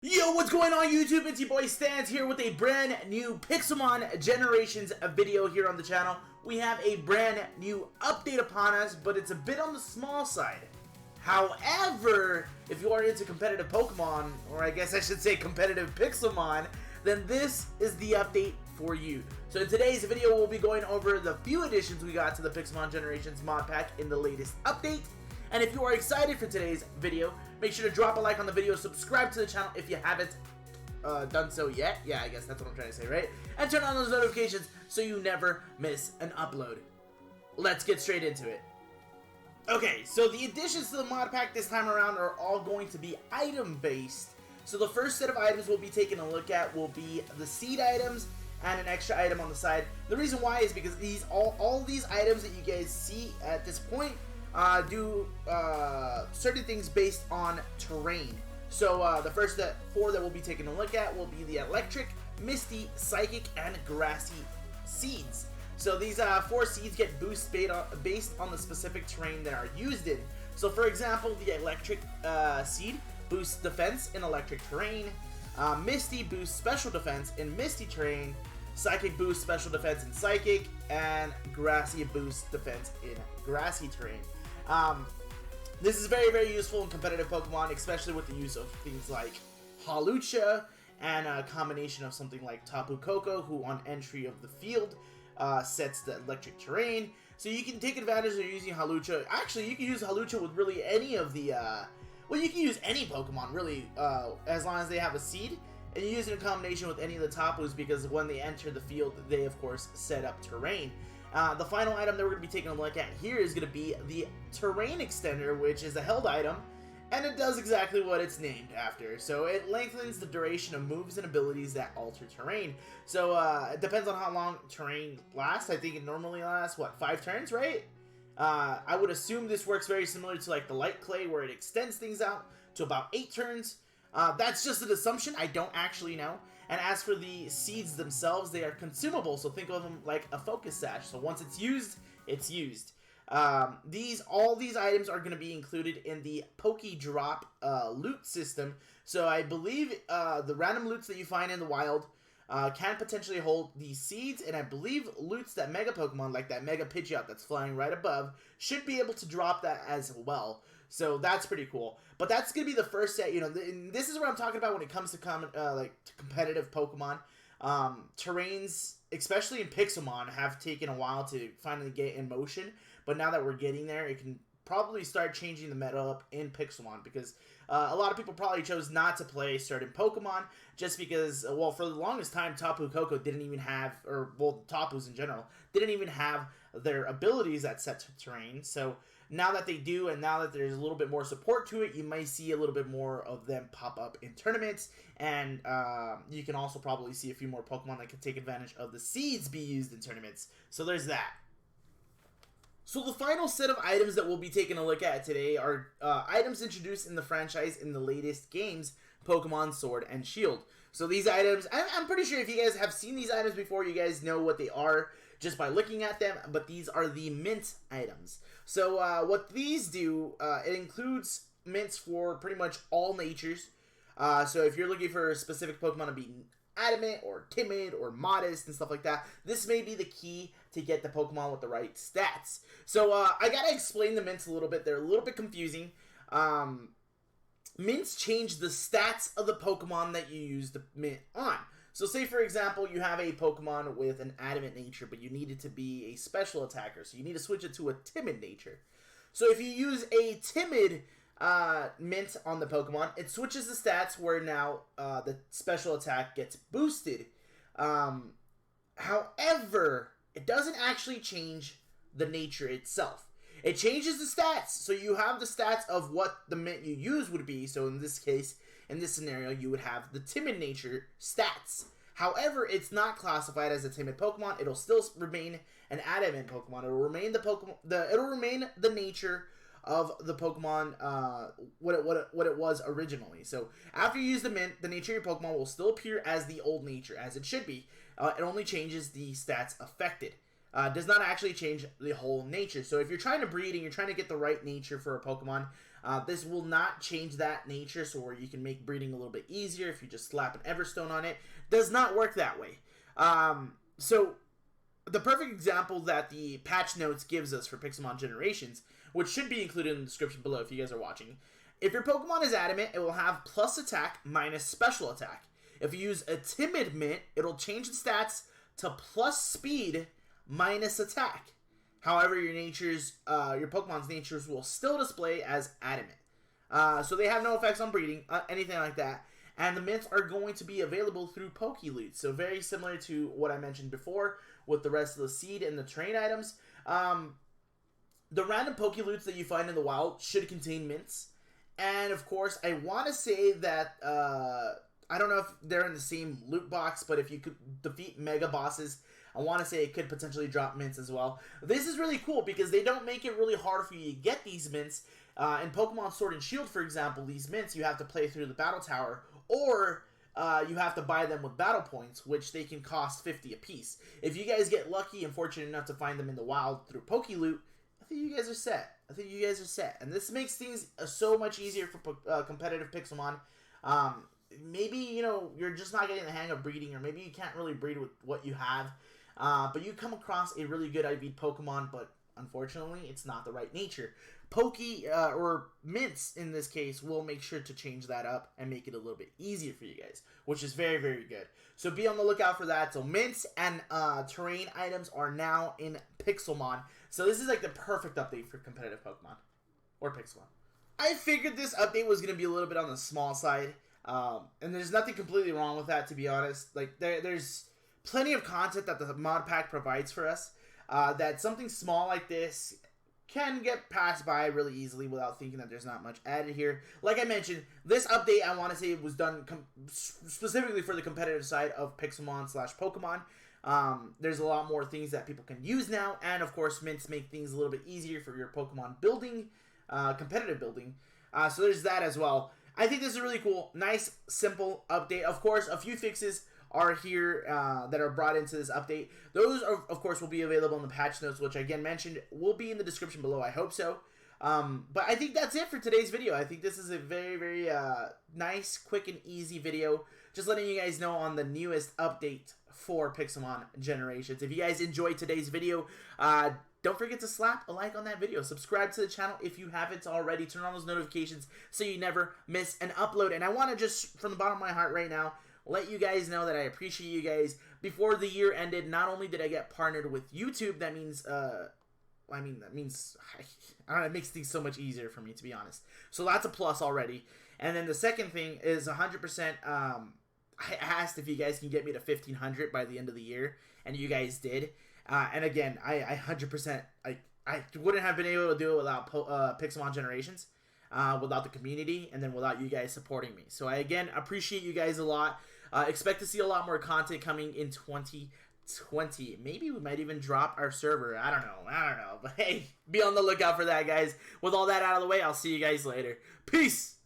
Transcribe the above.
Yo, what's going on YouTube? It's your boy Stans here with a brand new Pixelmon Generations video here on the channel. We have a brand new update upon us, but it's a bit on the small side. However, if you are into competitive Pokemon, or I guess I should say competitive Pixelmon, then this is the update for you. So in today's video, we'll be going over the few additions we got to the Pixelmon Generations mod pack in the latest update. And if you are excited for today's video, make sure to drop a like on the video, subscribe to the channel if you haven't done so yet. Yeah, I guess that's what I'm trying to say, right? And turn on those notifications so you never miss an upload. Let's get straight into it. Okay, so the additions to the mod pack this time around are all going to be item-based. So the first set of items we'll be taking a look at will be the seed items and an extra item on the side. The reason why is because all these items that you guys see at this point do certain things based on terrain. So the first four that we'll be taking a look at will be the Electric, Misty, Psychic, and Grassy seeds. So these four seeds get boosted based on the specific terrain they are used in. So for example, the Electric seed boosts defense in electric terrain, Misty boosts special defense in misty terrain, Psychic boosts special defense in Psychic, and Grassy boosts defense in grassy terrain. This is very, very useful in competitive Pokemon, especially with the use of things like Hawlucha and a combination of something like Tapu Koko, who on entry of the field sets the electric terrain. So you can take advantage of using Hawlucha. Actually, you can use Hawlucha with really any of the, well, you can use any Pokemon, really, as long as they have a seed. And you use it in combination with any of the Tapus, because when they enter the field, they, of course, set up terrain. The final item that we're going to be taking a look at here is going to be the Terrain Extender, which is a held item, and it does exactly what it's named after. So it lengthens the duration of moves and abilities that alter terrain. So it depends on how long terrain lasts. I think it normally lasts, what, 5 turns, right? I would assume this works very similar to like the Light Clay, where it extends things out to about 8 turns. That's just an assumption. I don't actually know. And as for the seeds themselves, they are consumable, so think of them like a focus sash. So once it's used, it's used. All these items are going to be included in the Poke Drop loot system. So I believe the random loots that you find in the wild can potentially hold these seeds, and I believe loots that Mega Pokemon, like that Mega Pidgeot that's flying right above, should be able to drop that as well. So that's pretty cool. But that's going to be the first set, you know, this is what I'm talking about when it comes to to competitive Pokemon. Terrains, especially in Pixelmon, have taken a while to finally get in motion, but now that we're getting there, it can probably start changing the meta up in Pixelmon, because a lot of people probably chose not to play certain Pokemon just because, well, for the longest time, Tapu Koko didn't even have, or, well, Tapus in general, didn't even have their abilities that set to terrain. So now that they do, and now that there's a little bit more support to it, you might see a little bit more of them pop up in tournaments, and you can also probably see a few more Pokemon that can take advantage of the seeds be used in tournaments. So there's that. So the final set of items that we'll be taking a look at today are items introduced in the franchise in the latest games, Pokemon Sword and Shield. So these items, I'm pretty sure if you guys have seen these items before, you guys know what they are just by looking at them, but these are the mint items. So what these do, it includes mints for pretty much all natures. So if you're looking for a specific Pokemon to be adamant or timid or modest and stuff like that, this may be the key to get the Pokemon with the right stats. So I gotta explain the mints a little bit. They're a little bit confusing. Mints change the stats of the Pokemon that you use the mint on. So say for example you have a Pokemon with an adamant nature, but you need it to be a special attacker, so you need to switch it to a timid nature. So if you use a timid mint on the Pokemon, it switches the stats where now the special attack gets boosted. However, it doesn't actually change the nature itself. It changes the stats, so you have the stats of what the mint you use would be. So in this case, in this scenario, you would have the timid nature stats. However, it's not classified as a timid Pokemon. It'll still remain an adamant Pokemon. It'll remain it'll remain the nature of the Pokemon, what it was originally. So after you use the mint, the nature of your Pokemon will still appear as the old nature, as it should be. It only changes the stats affected. does not actually change the whole nature. So if you're trying to breed and you're trying to get the right nature for a Pokemon, this will not change that nature, so where you can make breeding a little bit easier if you just slap an Everstone on it. Does not work that way. So the perfect example that the patch notes gives us for Pixelmon Generations, which should be included in the description below if you guys are watching. If your Pokemon is adamant, it will have plus attack minus special attack. If you use a timid mint, it'll change the stats to plus speed minus attack. However, your Pokemon's natures will still display as adamant. So they have no effects on breeding, anything like that. And the mints are going to be available through Pokeloot. So very similar to what I mentioned before with the rest of the seed and the terrain items. The random Pokeloots that you find in the wild should contain mints. And of course, I want to say that, I don't know if they're in the same loot box, but if you could defeat mega bosses, I want to say it could potentially drop mints as well. This is really cool because they don't make it really hard for you to get these mints. In Pokemon Sword and Shield, for example, these mints you have to play through the battle tower, or you have to buy them with battle points, which they can cost 50 apiece. If you guys get lucky and fortunate enough to find them in the wild through Pokeloot, I think you guys are set. And this makes things so much easier for competitive Pixelmon. Maybe, you know, you're just not getting the hang of breeding, or maybe you can't really breed with what you have. But you come across a really good IV Pokemon, but unfortunately, it's not the right nature. Or mints, in this case, will make sure to change that up and make it a little bit easier for you guys, which is very, very good. So be on the lookout for that. So mints and terrain items are now in Pixelmon. So this is like the perfect update for competitive Pokemon, or Pixelmon. I figured this update was going to be a little bit on the small side, and there's nothing completely wrong with that, to be honest. Like, there's plenty of content that the mod pack provides for us, that something small like this can get passed by really easily without thinking that there's not much added here. Like I mentioned, this update, I want to say, was done specifically for the competitive side of Pixelmon/Pokemon. There's a lot more things that people can use now, and of course, mints make things a little bit easier for your Pokemon building, competitive building. So there's that as well. I think this is really cool. Nice, simple update. Of course, a few fixes are here that are brought into this update. Those, of course, will be available in the patch notes, which I again mentioned will be in the description below. I hope so. But I think that's it for today's video. I think this is a very, very nice, quick, and easy video. Just letting you guys know on the newest update for Pixelmon Generations. If you guys enjoyed today's video, don't forget to slap a like on that video. Subscribe to the channel if you haven't already. Turn on those notifications so you never miss an upload. And I want to just, from the bottom of my heart right now, let you guys know that I appreciate you guys. Before the year ended, not only did I get partnered with YouTube, that means, I don't know, it makes things so much easier for me, to be honest. So that's a plus already. And then the second thing is 100%, I asked if you guys can get me to 1,500 by the end of the year, and you guys did. And again, I 100%, I wouldn't have been able to do it without Pixelmon Generations, without the community, and then without you guys supporting me. So I, again, appreciate you guys a lot. Expect to see a lot more content coming in 2020. Maybe we might even drop our server. I don't know. But hey, be on the lookout for that, guys. With all that out of the way, I'll see you guys later. Peace!